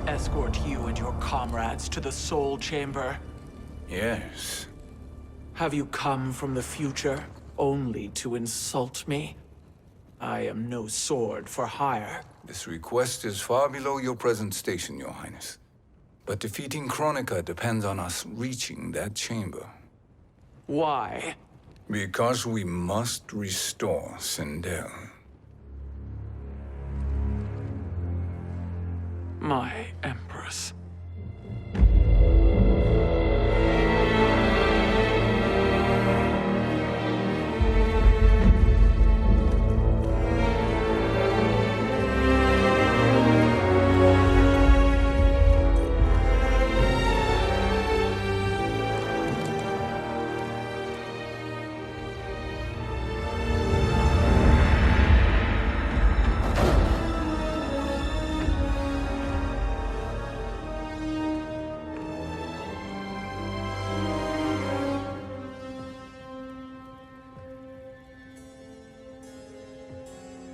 escort you and your comrades to the Soul Chamber? Yes. Have you come from the future only to insult me? I am no sword for hire. This request is far below your present station, Your Highness. But defeating Kronika depends on us reaching that chamber. Why? Because we must restore Sindel. My Empress.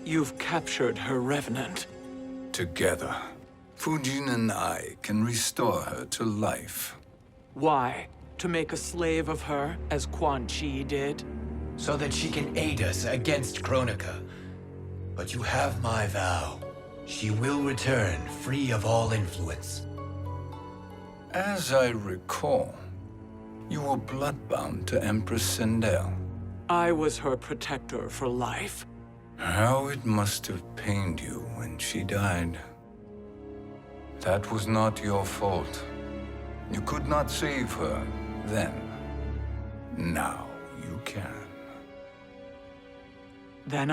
You've captured her revenant. Together, Fujin and I can restore her to life. Why? To make a slave of her, as Quan Chi did? So that she can aid us against Kronika. But you have my vow. She will return free of all influence. As I recall, you were bloodbound to Empress Sindel. I was her protector for life. How it must have pained you when she died. That was not your fault. You could not save her then. Now you can. Then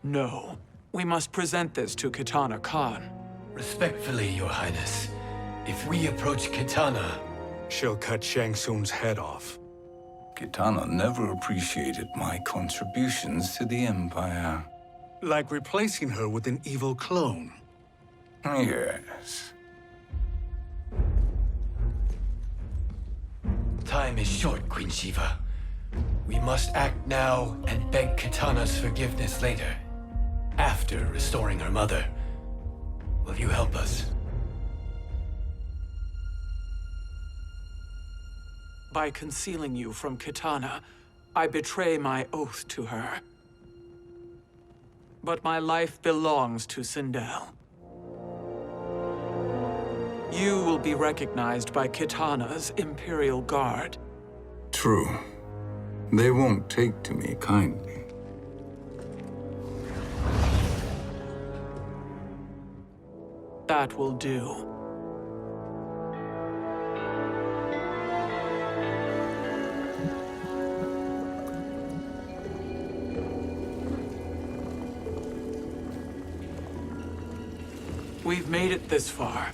No. We must present this to Kitana Khan. Respectfully, Your Highness, if we approach Kitana, she'll cut Shang Tsung's head off. Kitana never appreciated my contributions to the Empire. Like replacing her with an evil clone. Yes. Time is short, Queen Shiva. We must act now and beg Kitana's forgiveness later. After restoring her mother. Will you help us? By concealing you from Kitana, I betray my oath to her. But my life belongs to Sindel. You will be recognized by Kitana's Imperial Guard. True. They won't take to me kindly. That will do. We've made it this far.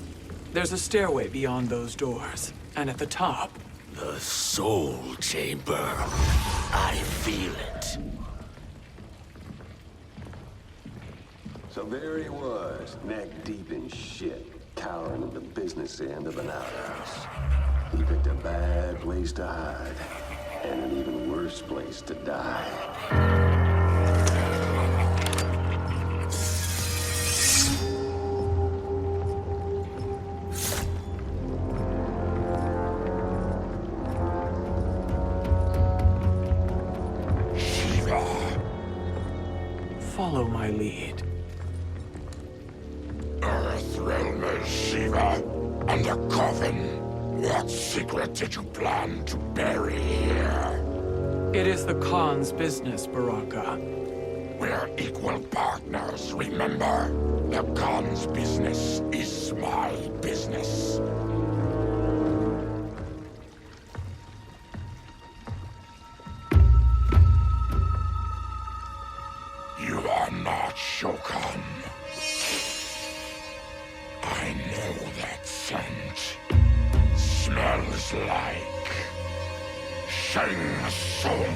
There's a stairway beyond those doors, and at the top... The Soul Chamber. I feel it. So there he was, neck deep in shit, cowering at the business end of an outhouse. He picked a bad place to hide, and an even worse place to die. Follow my lead. Earthrealmer Shiva and a coffin. What secret did you plan to bury here? It is the Khan's business, Baraka. We're equal partners, remember? The Khan's business is my business. You are not Shokan. I know that scent. Smells like Shang Tsung.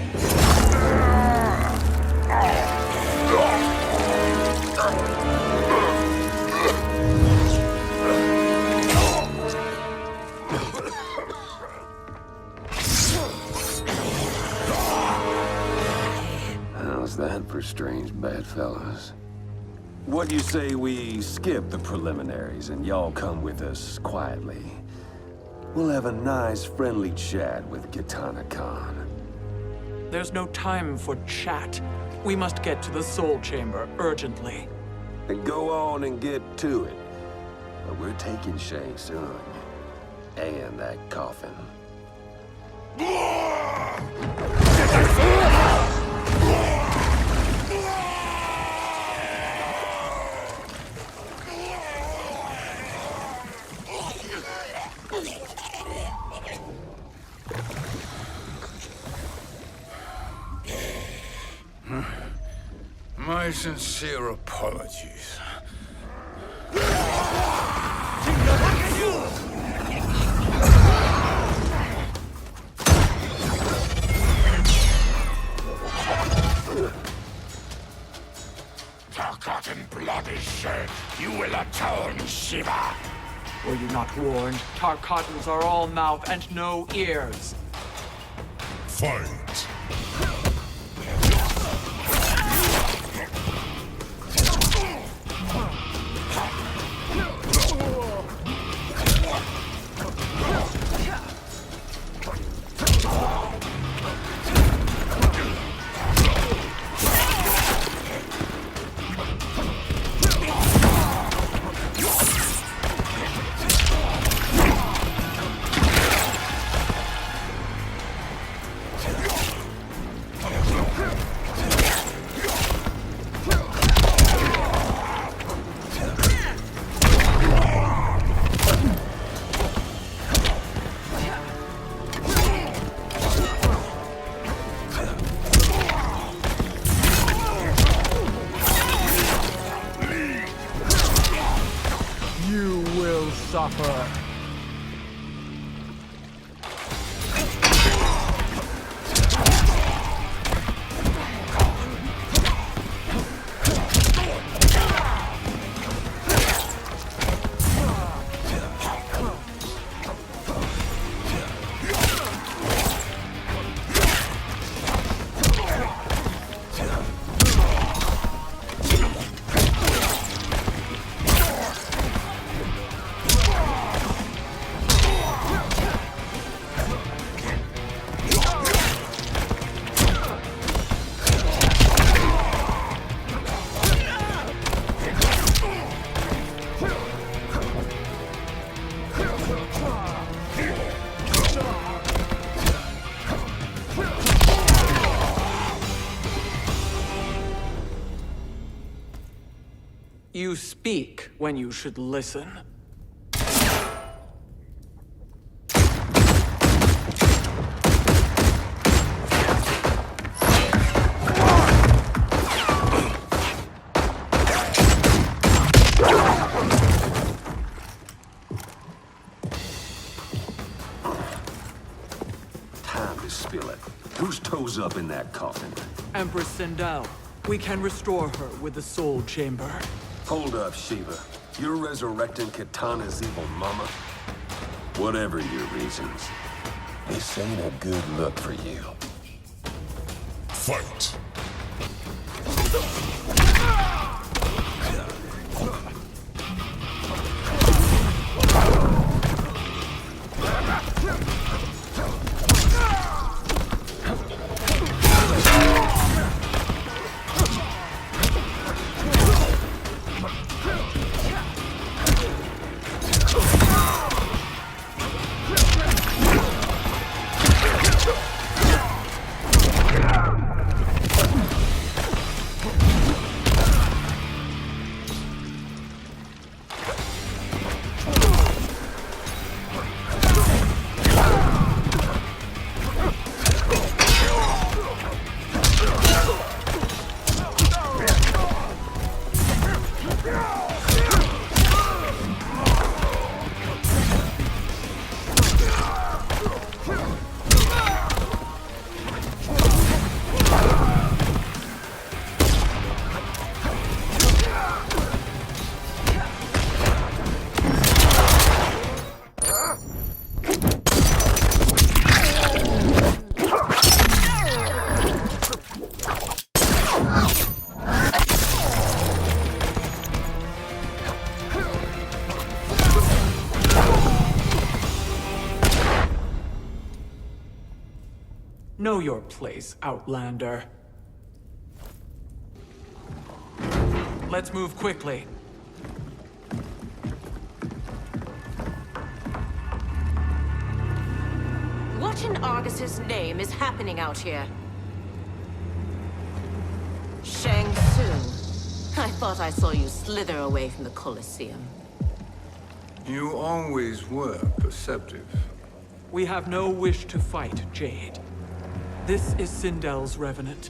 How's that for strange bedfellows? What do you say we skip the preliminaries and y'all come with us quietly? We'll have a nice, friendly chat with Kitana Khan. There's no time for chat. We must get to the Soul Chamber urgently. And go on and get to it. But we're taking Shang Tsung. And that coffin. My sincere apologies. Forgotten blood is shed. You will atone, Shiva. Were you not warned? Tarkatans are all mouth and no ears. Fight. You will suffer. You speak when you should listen. Time to spill it. Whose toes up in that coffin? Empress Sindel, we can restore her with the Soul Chamber. Hold up, Shiva. You're resurrecting Kitana's evil mama? Whatever your reasons, this ain't a good look for you. Fight. Know your place, Outlander. Let's move quickly. What in Argus's name is happening out here? Shang Tsung. I thought I saw you slither away from the Colosseum. You always were perceptive. We have no wish to fight, Jade. This is Sindel's Revenant.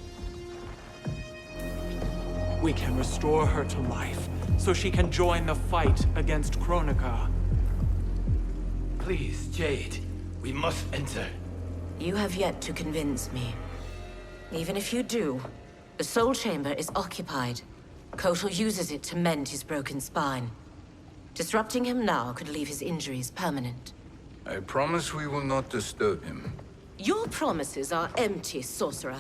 We can restore her to life, so she can join the fight against Kronika. Please, Jade. We must enter. You have yet to convince me. Even if you do, the Soul Chamber is occupied. Kotal uses it to mend his broken spine. Disrupting him now could leave his injuries permanent. I promise we will not disturb him. Your promises are empty, sorcerer.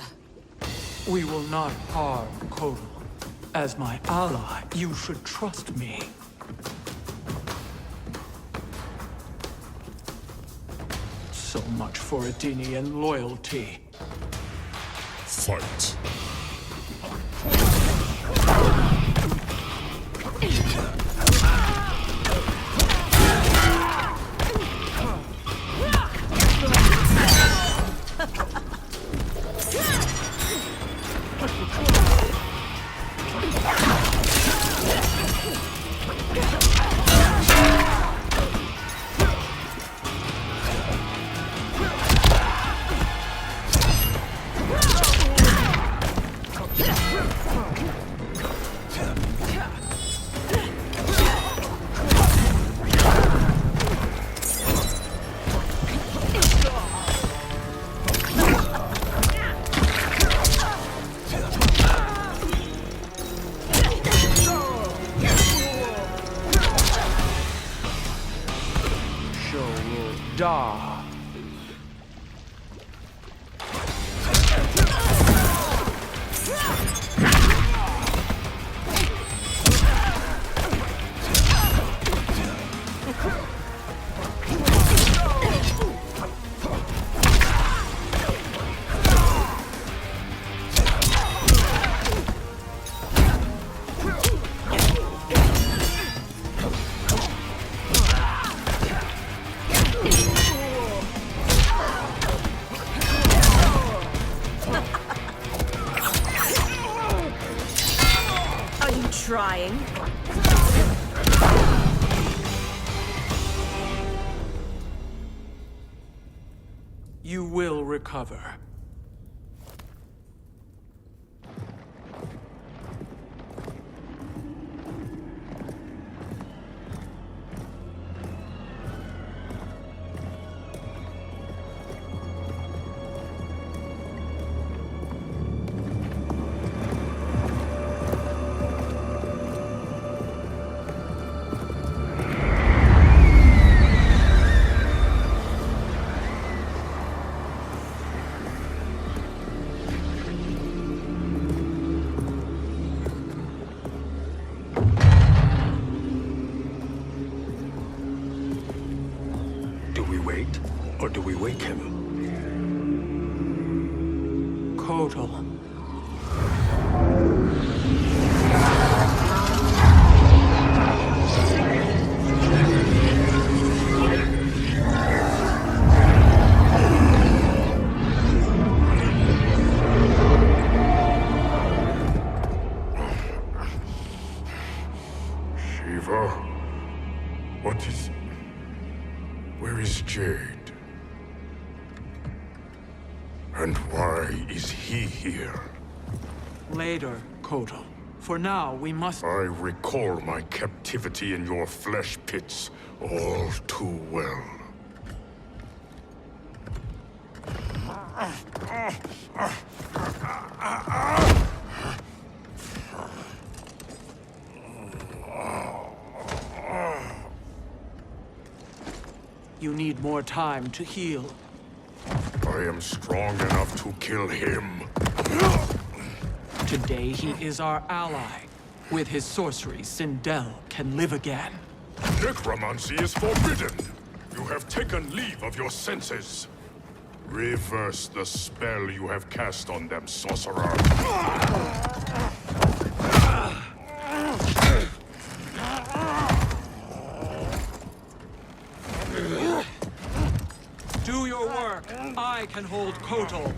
We will not harm Kotal. As my ally, you should trust me. So much for Adenian loyalty. Fight. Da. Trying. You will recover. Or do we wake him? Kotal. Shiva? What is... Where is Jade? And why is he here? Later, Kotal. For now, we must... I recall my captivity in your flesh pits all too well. You need more time to heal. I am strong enough to kill him. Today he is our ally. With his sorcery, Sindel can live again. Necromancy is forbidden. You have taken leave of your senses. Reverse the spell you have cast on them, sorcerer. Do your work. I can hold Kotal.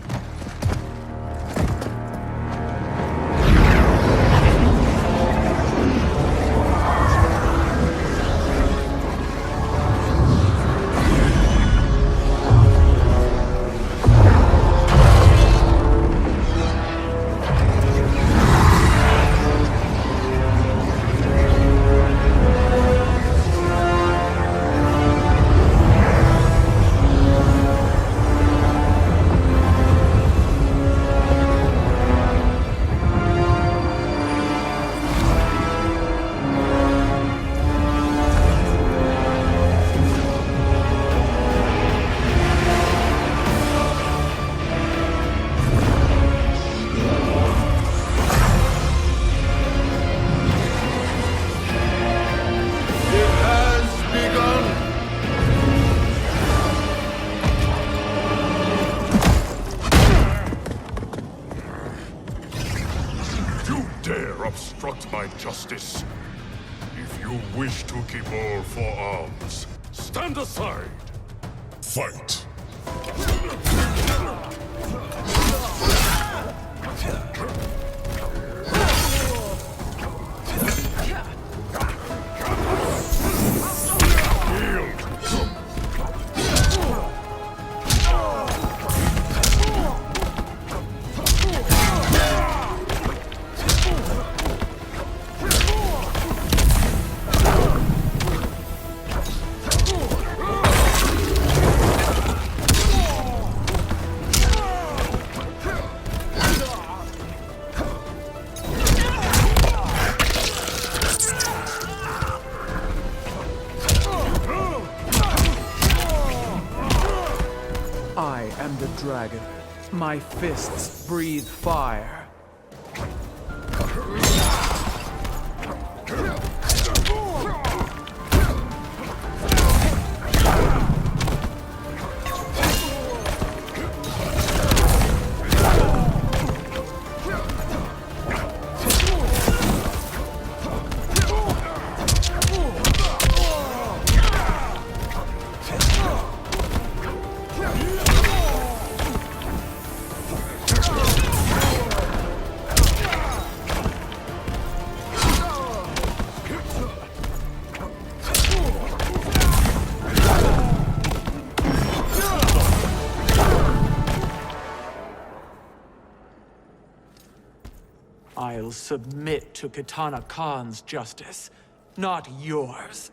Obstruct my justice. If you wish to keep all four arms, stand aside. Fight. I am the dragon. My fists breathe fire. I'll submit to Kitana Khan's justice, not yours.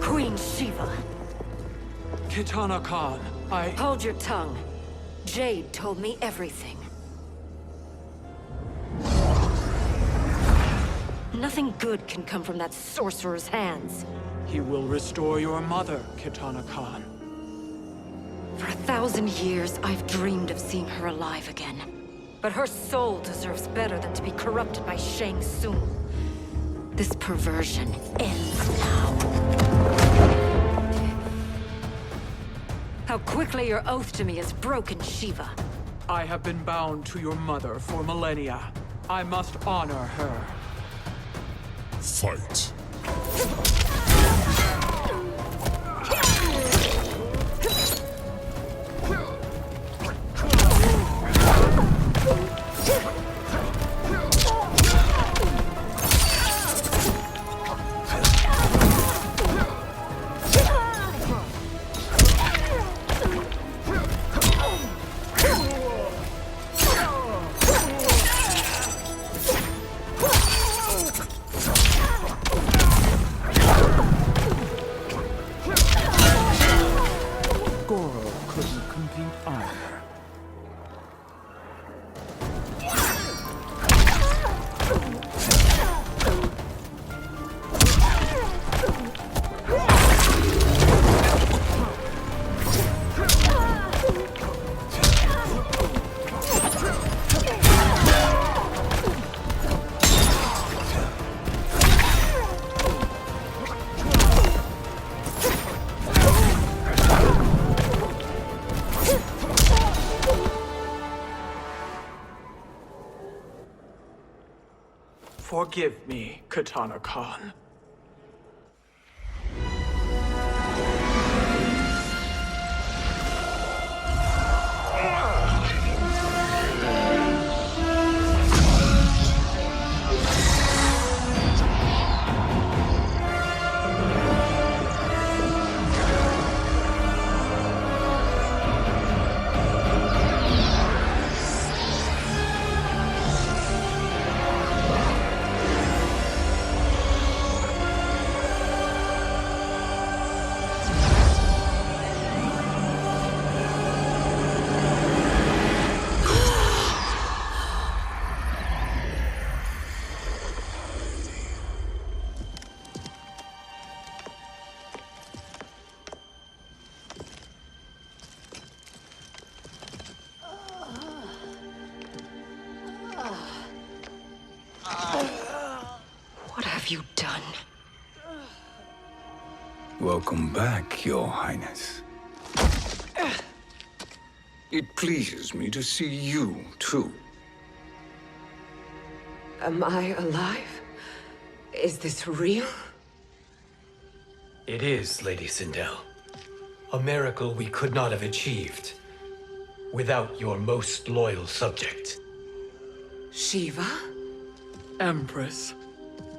Queen Shiva. Kitana Khan, Hold your tongue. Jade told me everything. Nothing good can come from that sorcerer's hands. He will restore your mother, Kitana Khan. For 1,000 years, I've dreamed of seeing her alive again. But her soul deserves better than to be corrupted by Shang Tsung. This perversion ends now. How quickly your oath to me is broken, Shiva. I have been bound to your mother for millennia. I must honor her. Fight. Forgive me, Katana Khan. What have you done? Welcome back, Your Highness. It pleases me to see you, too. Am I alive? Is this real? It is, Lady Sindel. A miracle we could not have achieved without your most loyal subject. Shiva? Empress,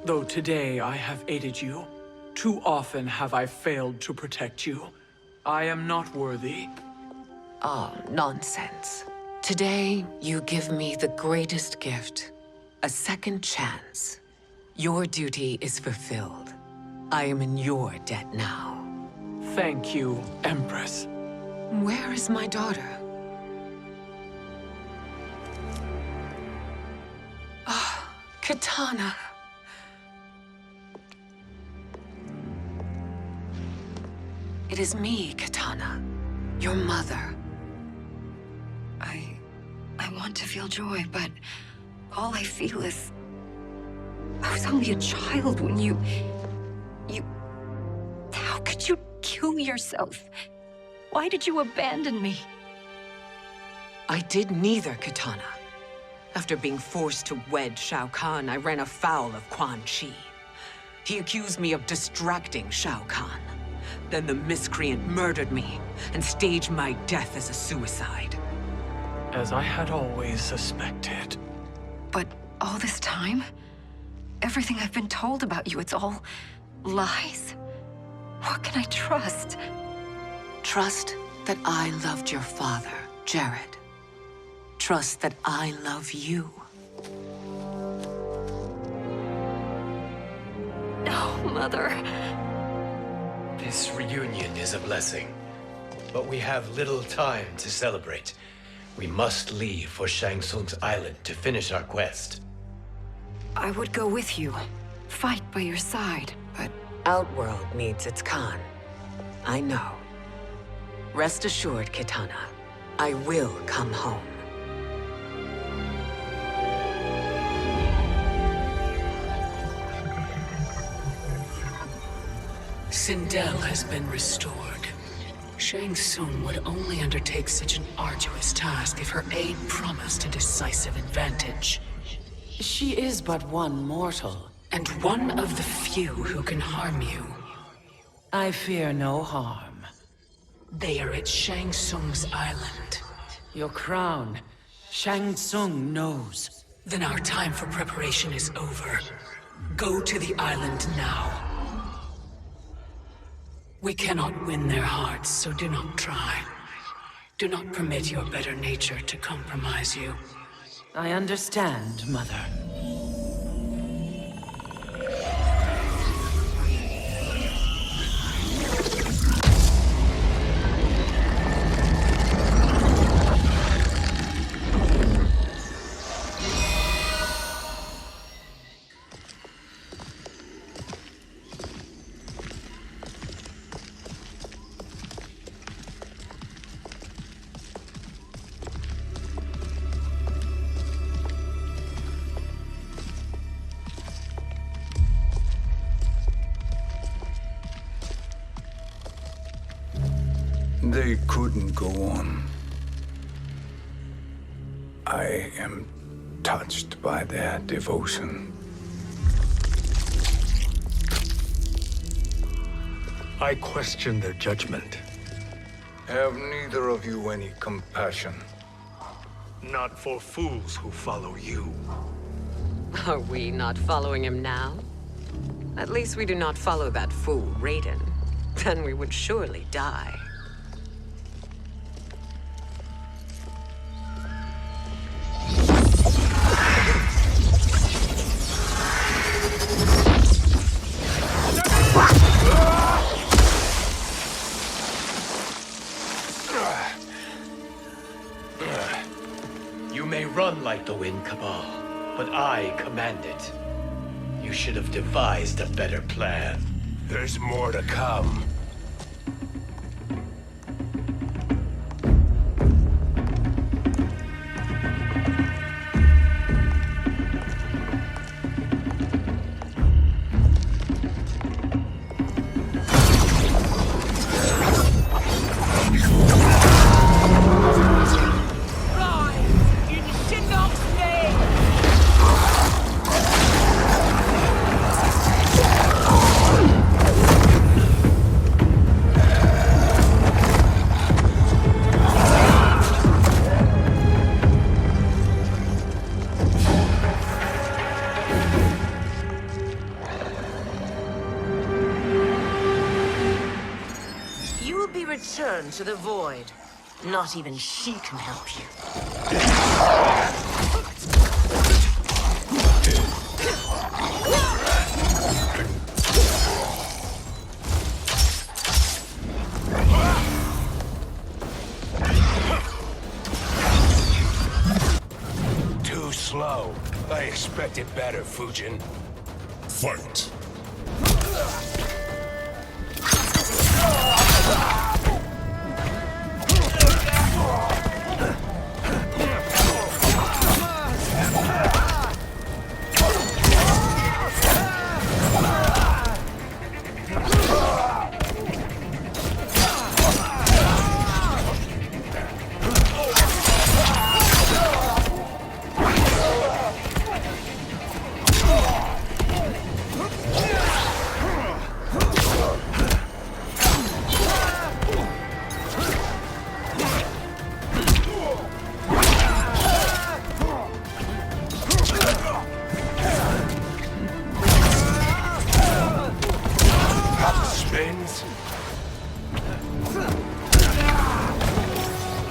though today I have aided you, too often have I failed to protect you. I am not worthy. Oh, nonsense. Today, you give me the greatest gift. A second chance. Your duty is fulfilled. I am in your debt now. Thank you, Empress. Where is my daughter? Ah, Katana. It is me, Katana. Your mother. I want to feel joy, but all I feel is... I was only a child when you... How could you kill yourself? Why did you abandon me? I did neither, Katana. After being forced to wed Shao Kahn, I ran afoul of Quan Chi. He accused me of distracting Shao Kahn. Then the miscreant murdered me and staged my death as a suicide. As I had always suspected. But all this time? Everything I've been told about you, it's all lies? What can I trust? Trust that I loved your father, Jared. Trust that I love you. Oh, Mother. This reunion is a blessing, but we have little time to celebrate. We must leave for Shang Tsung's island to finish our quest. I would go with you, fight by your side, but... Outworld needs its Khan. I know. Rest assured, Kitana. I will come home. Sindel has been restored. Shang Tsung would only undertake such an arduous task if her aid promised a decisive advantage. She is but one mortal, and one of the few who can harm you. I fear no harm. They are at Shang Tsung's island. Your crown, Shang Tsung knows. Then our time for preparation is over. Go to the island now. We cannot win their hearts, so do not try. Do not permit your better nature to compromise you. I understand, Mother. They couldn't go on. I am touched by their devotion. I question their judgment. Have neither of you any compassion? Not for fools who follow you. Are we not following him now? At least we do not follow that fool, Raiden. Then we would surely die. You may run like the wind, Cabal, but I command it. You should have devised a better plan. There's more to come. Return to the void. Not even she can help you. Too slow. I expected better, Fujin. Fight!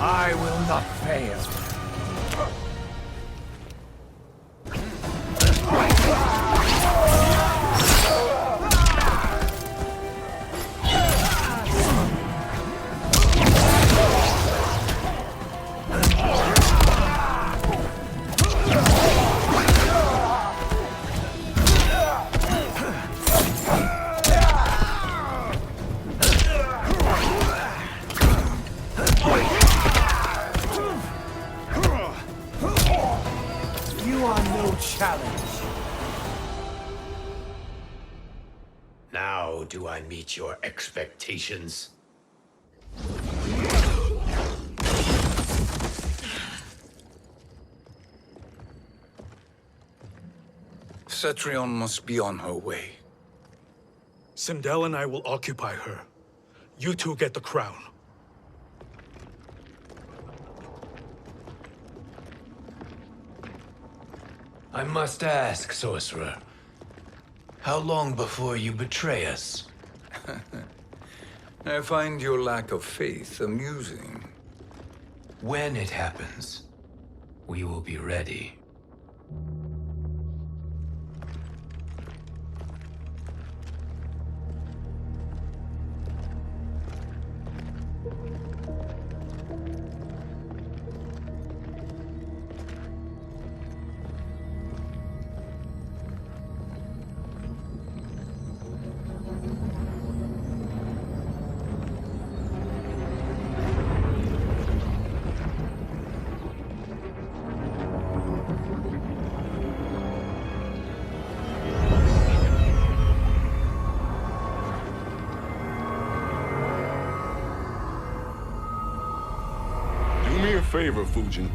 I will not fail. Now do I meet your expectations? Cetrion must be on her way. Sindel and I will occupy her. You two get the crown. I must ask, sorcerer. How long before you betray us? I find your lack of faith amusing. When it happens, we will be ready. Do me a favor, Fujin,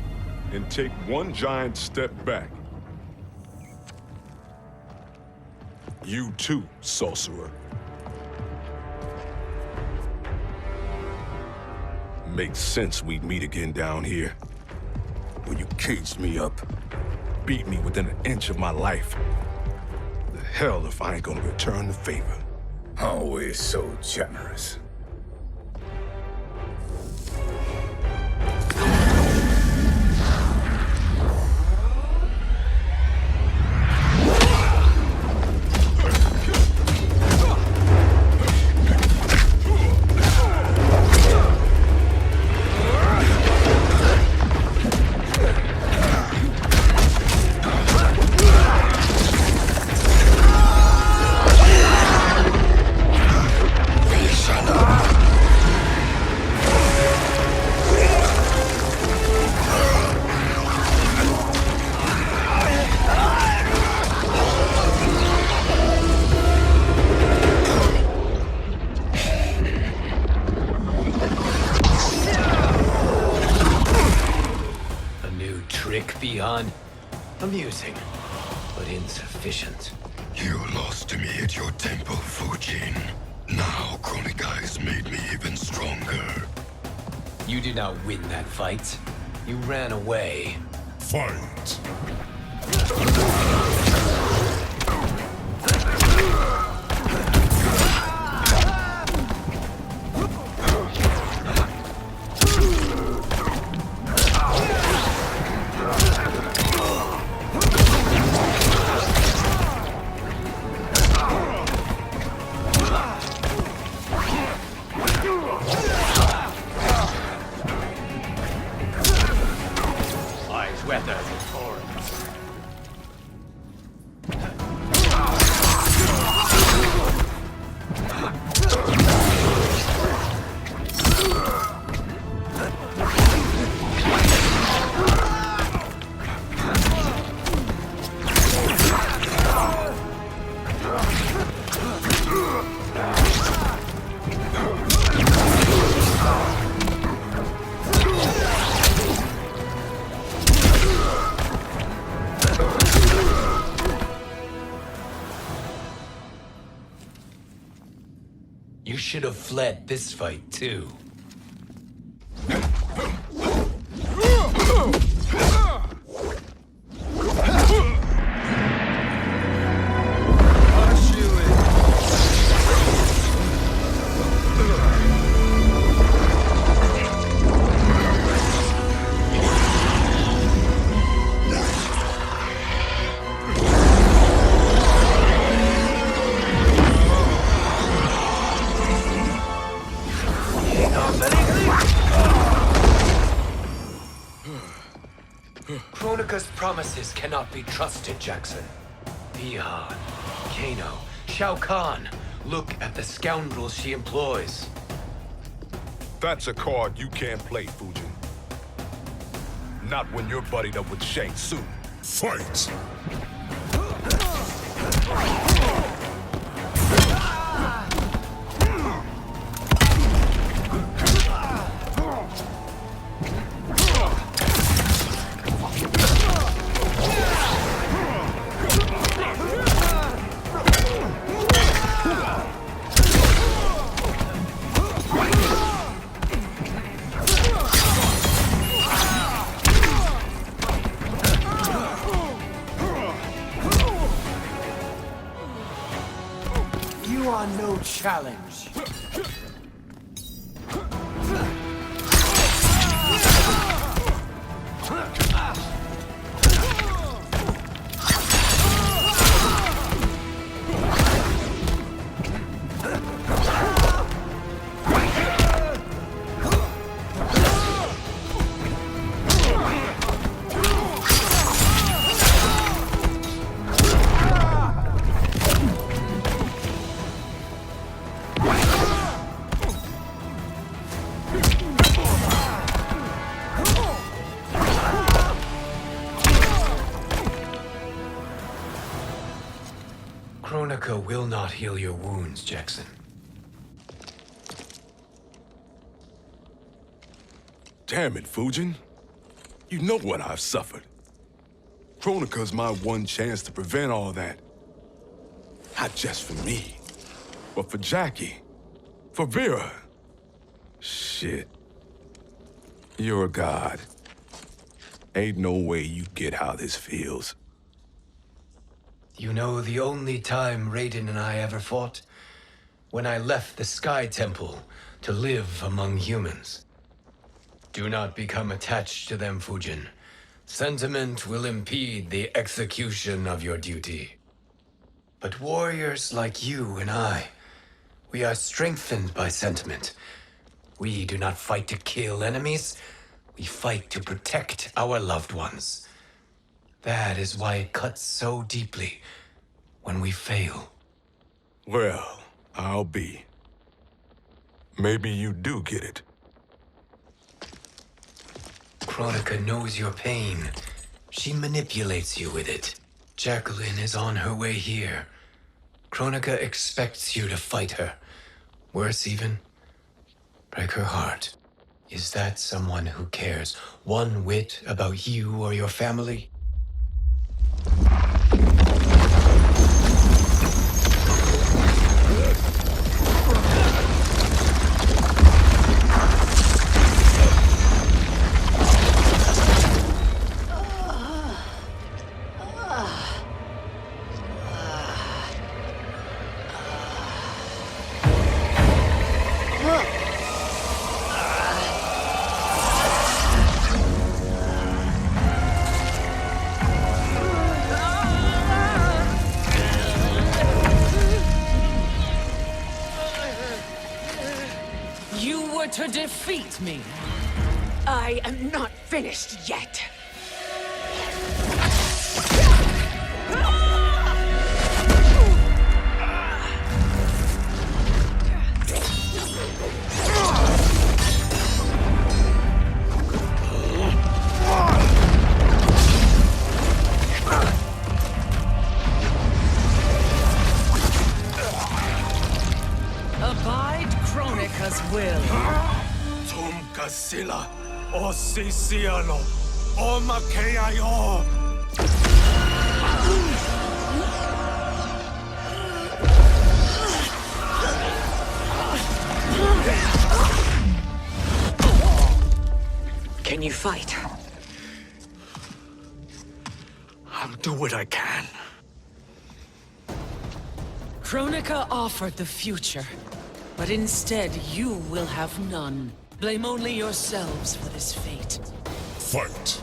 and take one giant step back. You too, sorcerer. Makes sense we'd meet again down here. When you caged me up, beat me within an inch of my life. The hell if I ain't gonna return the favor. Always so generous. Beyond amusing, but insufficient. You lost to me at your temple, Fujin. Now Kronika has made me even stronger. You did not win that fight. You ran away. Fight! You should have fled this fight, too. Kronika's promises cannot be trusted, Jackson. Bihan, Kano, Shao Kahn. Look at the scoundrels she employs. That's a card you can't play, Fujin. Not when you're buddied up with Shang Tsung. Fight! You are no challenge. Kronika will not heal your wounds, Jackson. Damn it, Fujin. You know what I've suffered. Kronika's my one chance to prevent all that. Not just for me, but for Jackie, for Vera. Shit. You're a god. Ain't no way you get how this feels. You know the only time Raiden and I ever fought? When I left the Sky Temple to live among humans. Do not become attached to them, Fujin. Sentiment will impede the execution of your duty. But warriors like you and I, we are strengthened by sentiment. We do not fight to kill enemies. We fight to protect our loved ones. That is why it cuts so deeply when we fail. Well, I'll be. Maybe you do get it. Kronika knows your pain. She manipulates you with it. Jacqueline is on her way here. Kronika expects you to fight her. Worse even, break her heart. Is that someone who cares one whit about you or your family? To defeat me. I am not finished yet. Abide Kronika's will. Sila, o Sisiano, o Makeayo. Can you fight? I'll do what I can. Kronika offered the future, but instead you will have none. Blame only yourselves for this fate. Fight!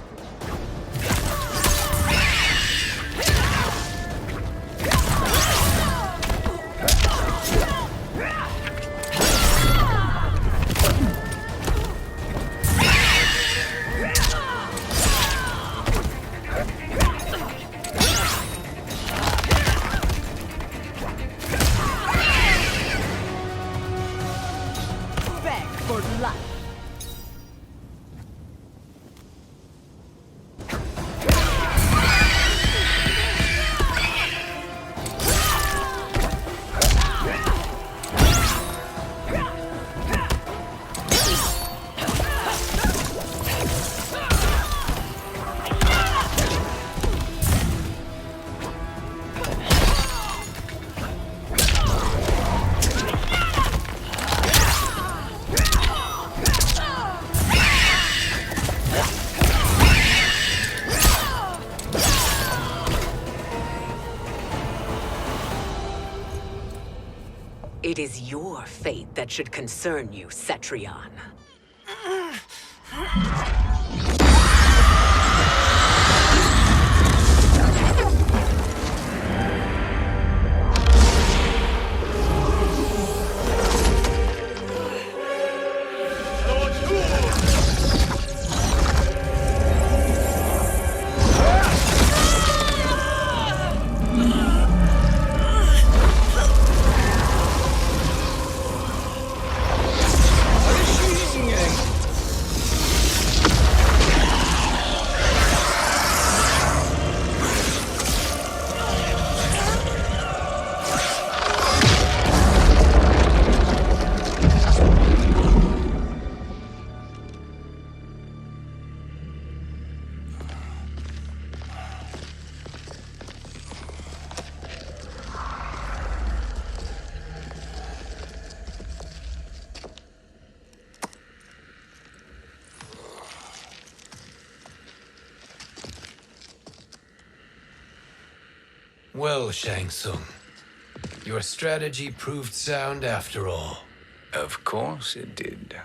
Beg for life. It is your fate that should concern you, Cetrion. Well, Shang Tsung, your strategy proved sound after all. Of course it did.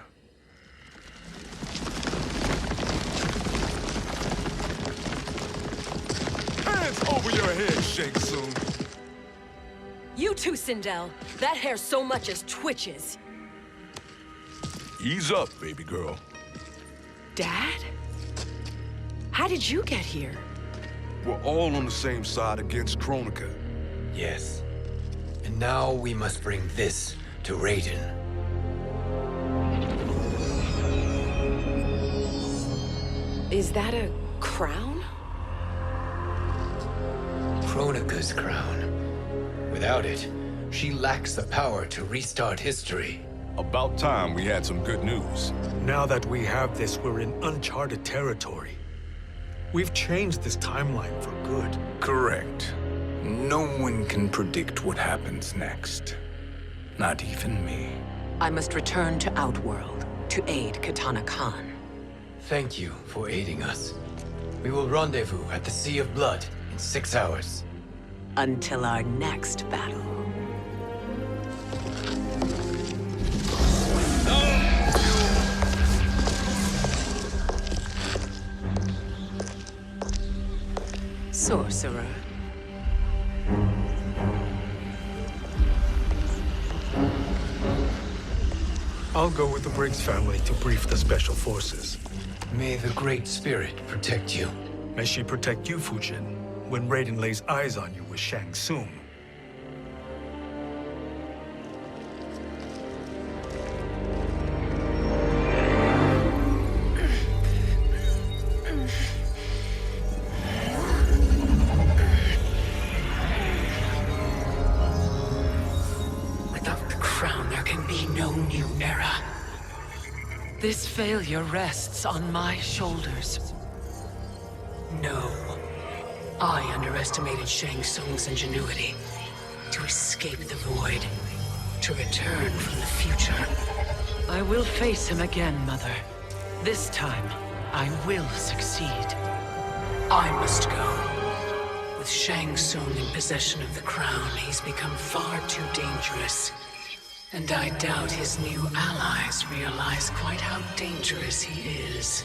Hands over your head, Shang Tsung. You too, Sindel. That hair so much as twitches. Ease up, baby girl. Dad? How did you get here? We're all on the same side against Kronika. Yes. And now we must bring this to Raiden. Is that a crown? Kronika's crown. Without it, she lacks the power to restart history. About time we had some good news. Now that we have this, we're in uncharted territory. We've changed this timeline for good. Correct. No one can predict what happens next. Not even me. I must return to Outworld to aid Kitana Khan. Thank you for aiding us. We will rendezvous at the Sea of Blood in 6 hours. Until our next battle. Sorcerer. I'll go with the Briggs family to brief the Special Forces. May the Great Spirit protect you. May she protect you, Fujin, when Raiden lays eyes on you with Shang Tsung. Without the crown, there can be no new era. This failure rests on my shoulders. No. I underestimated Shang Tsung's ingenuity. To escape the void. To return from the future. I will face him again, Mother. This time, I will succeed. I must go. With Shang Tsung in possession of the crown, he's become far too dangerous. And I doubt his new allies realize quite how dangerous he is.